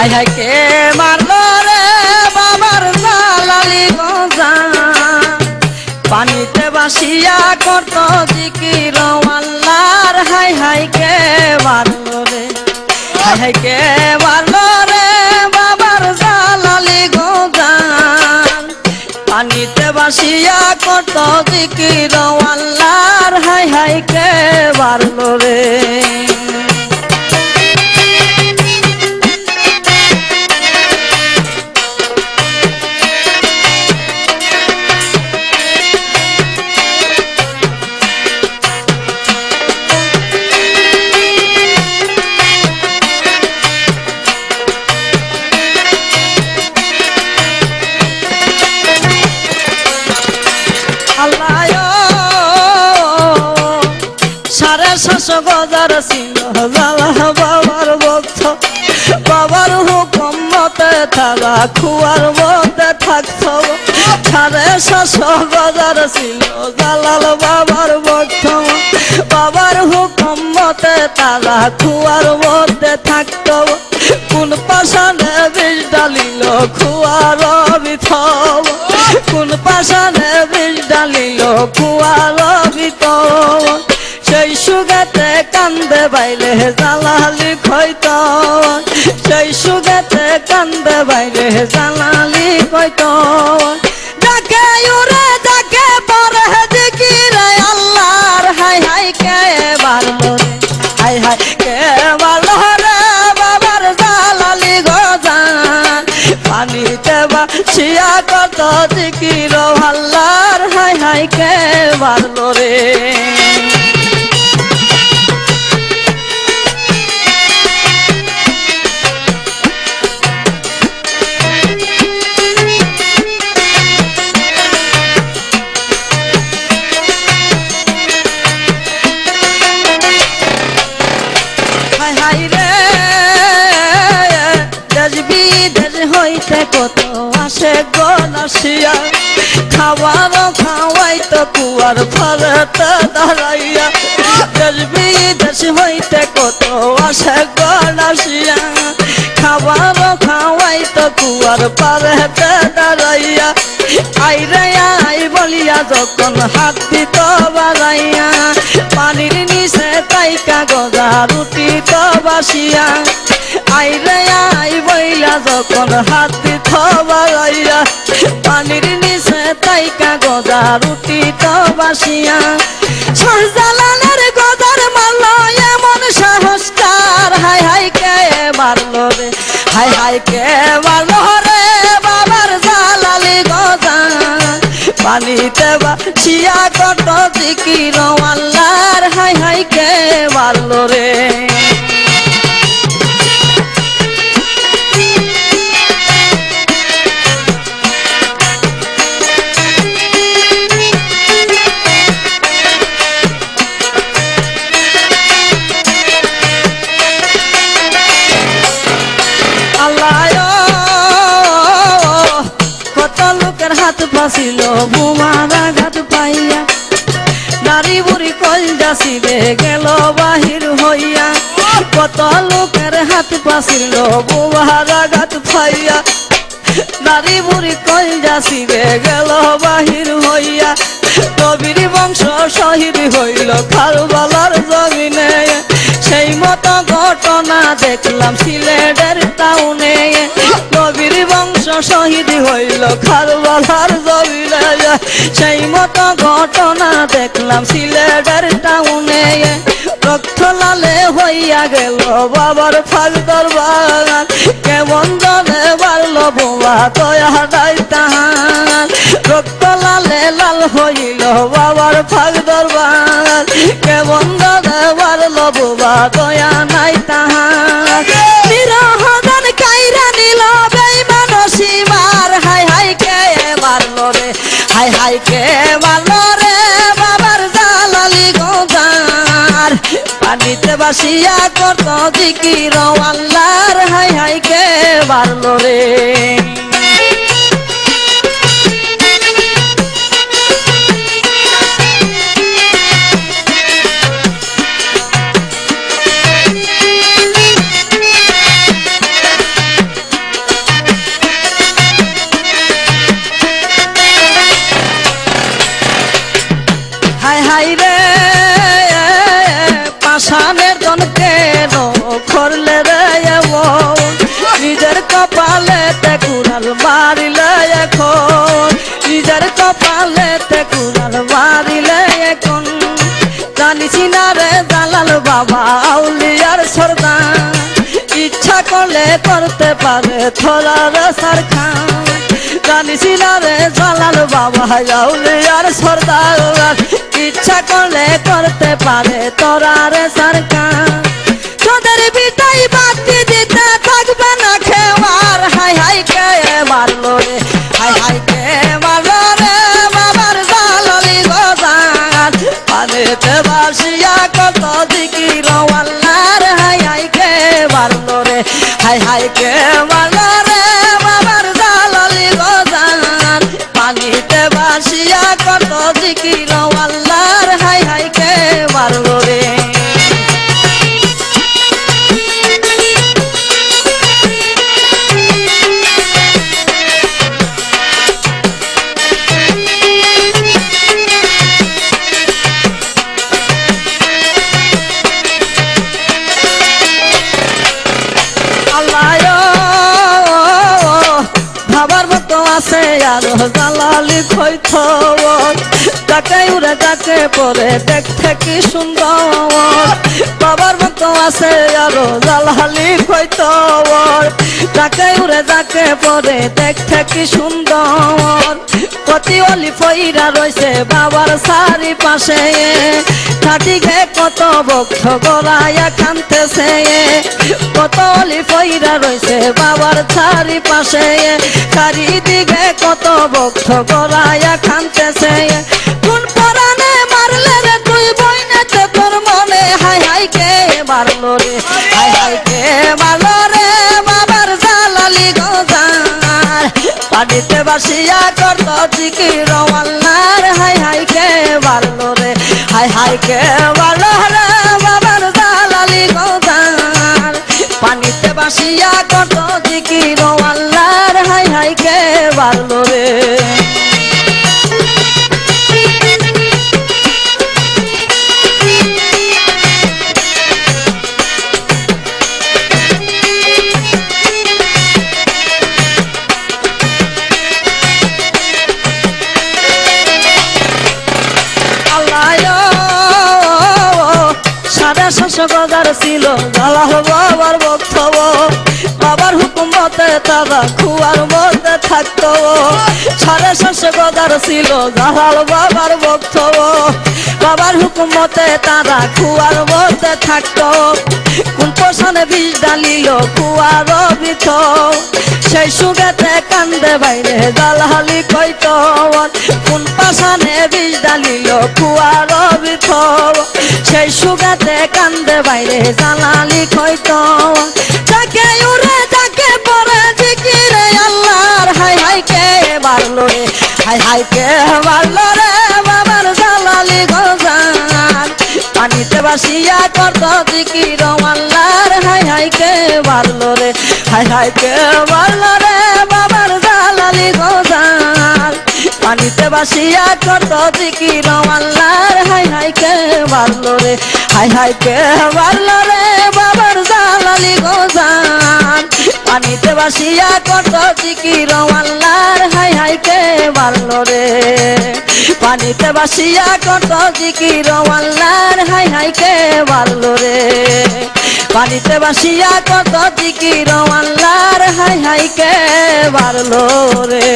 high high কে মারলো রে বাবার জালালি গজান পানিতে বাসিয়া করত জিকির আল্লাহর হাই হাই কে মারলো রে হাই হাই কে মারলো রে বাবার জালালি গজান পানিতে বাসিয়া করত জিকির আল্লাহর হাই হাই কে মারলো রে গজার ছিল বাবার ভক্ত বাবার হুকুম মতে থালা খুয়ার মধ্যে থাকত 750 গজার ছিল জালাল বাবার ভক্ত বাবার হুকুম মতে তালা খুয়ার মধ্যে থাকত কোন পাশানে বিষ ডালিল খুয়ার ভিতর কোন পাশানে বিষ ডালিল খুয়ার ভিতর সেই সুগাতে কান্দে বাইলে জালালি কইত সেই সুগাতে কান্দে বাইলে জালালি কইত ডাকে উরে ডাকে পরে জিকিরে আল্লাহর হাই হাই কে মারলো রে হাই হাই কে মারলো রে বাবার জালালি গজান পানিতে বাসিয়া কত জিকির আল্লাহর হাই হাই কে মারলো রে কত আসে গনাসিয়া খাবার খাওয়াইতো কুয়ার ফালতে দাঁড়াইয়া দেশ বিদেশ হইতে কত আসে গনাসিয়া খাবার খাওয়াইতো কুয়ার ফালতে দাঁড়াইয়া আইরে আই বলিয়া যখন হাত দিত বাড়াইয়া পানির নিচে তাইকা গজা রুটি তো বাসিয়া আইরে আই বইলা যখন হাত দিত বাড়াইয়া পানির নিচে তাইকা গজা রুটি তো বাসিয়া শাহজালালের গজার মারলো এমন সাহসকার হাই হাই কে মারলো রে হাই হাই কে মারলো রে বাবার জালালি গজান পানিতে বাসিয়া কত জিকির আল্লাহর হাই হাই কে মারলো রে ছিল বোমারা ঘাট পাইয়া নারী বুড়ি কল যাসিবে গেল বাহির হইয়া কত লোকের হাত পাছিল বোমারা ঘাট পাইয়া নারী বুড়ি কল যাসিবে গেল বাহির হইয়া কবির বংশ শহীদ হইল কারবালার জমিনে সেই মতো ঘটনা দেখলাম সিলেটের টাউনে কবির বংশ শহীদ হইল কারবালার জমিনে সেই মতো ঘটনা দেখলাম সিলেটের টাউনে রক্ত লালে হইয়া গেল বাবার ফাঁক দরবার কেমন জনে বাড়ল বোমা তয়া দাই তাহার রক্ত লালে লাল হইল বাবার ফাঁক দরবার কেমন জনে বাড়ল বোমা দয়া নাই তাহার নিরহদান কাইরা নিল বেঈমান সীমার হাই হাই কে মারলো রে হাই হাই কে মারলো রে বাবার জালালি গজার পানিতে বাসিয়া করত জিকির আল্লাহর হাই হাই কে মারলো রে না রে জালাল বাবা আউলিয়ার সর্দার ইচ্ছা করলে করতে পারে থোড়ার সরখান জানিস না রে জালাল বাবা আউলিয়ার সর্দার ইচ্ছা করলে করতে পারে তোরার সরকার তোদের বিটাই বাতি দিতে থাকবে না খেওয়ার হাই হাই কে মারলো রে হাই হাই কে মারলো রে বাবার জালালি গোজান পানিতে ভাসিয়া কত জিকির আল্লাহর হাই হাই কে মারলো রে হাই হাই কে মারলো রে বাবার জালালি গোজান পানিতে ভাসিয়া কত জিকির আল্লাহর হাই হাই কে মারলো রে ভাবার মতো আছে আর জালালি হইতো তাকে উড়ে তাকে পরে দেখতে কি সুন্দর বাবার মতো আছে আর জালালি হইতো তাকে উড়ে তাকে পরে দেখতে কি সুন্দর কতি অলি ফইরা রয়েছে বাবার সারি পাশে থাকি গে কত ভক্ত গড়াইয়া কানতেছে কত অলি ফইরা রয়েছে বাবার সারি পাশে চারিদিকে কত ভক্ত গড়াইয়া কানতেছে কোন পরাণে মারলে রে তুই বইনেতে তোর মনে হাই হাই কে মারলো রে হাই হাই কে মারলো রে বাবার জালালি গোজার পানিতে বাসিয়া করত জিকির আল্লাহর হাই হাই কে মারলো রে হাই হাই কে মারলো রে বাবার জালালি গোজার পানিতে বাসিয়া করত জিকির আল্লাহর হাই হাই কে মারলো রে গজার ছিল জালাল বাবার ভক্ত বাবার হুকুমতে তারা খুয়ার মধ্যে থাকতো 750 গজার ছিল জালাল বাবার ভক্ত বাবার হুকুমতে তারা খুয়ার মধ্যে থাকতো কোন পোষণে বিষ ডালিল খুয়ার ভিতর সেই সুগেতে কান্দে বাইরে জালালি কইতো কোন পাশানে বিষ ডালিল খুয়ার ভিতর সেই সুগাতে কান্দে বাইরে জালালি কইতো তাকে উড়ে তাকে পরে জিকিরে আল্লাহর হাই হাই কে মারলো রে হাই হাই কে মারলো রে বাবার জালালি গোজান পানিতে বাসিয়া করত জিকির আল্লাহর হাই হাই কে মারলো রে হাই হাই কে মারলো রে বাবার জালালি গোজান পানিতে বাসিয়া করত জিকির আল্লাহর হাই হাই কে মারলো রে হাই হাই কে মারলো রে বাবার জালালি গোজান পানিতে বাসিয়া করত জিকির আল্লাহর হাই হাই কে মারলো রে পানিতে বাসিয়া করত জিকির আল্লাহর হাই হাই কে মারলো রে পানিতে বাসিয়া করত জিকির আল্লাহর হাই হাই কে মারলো রে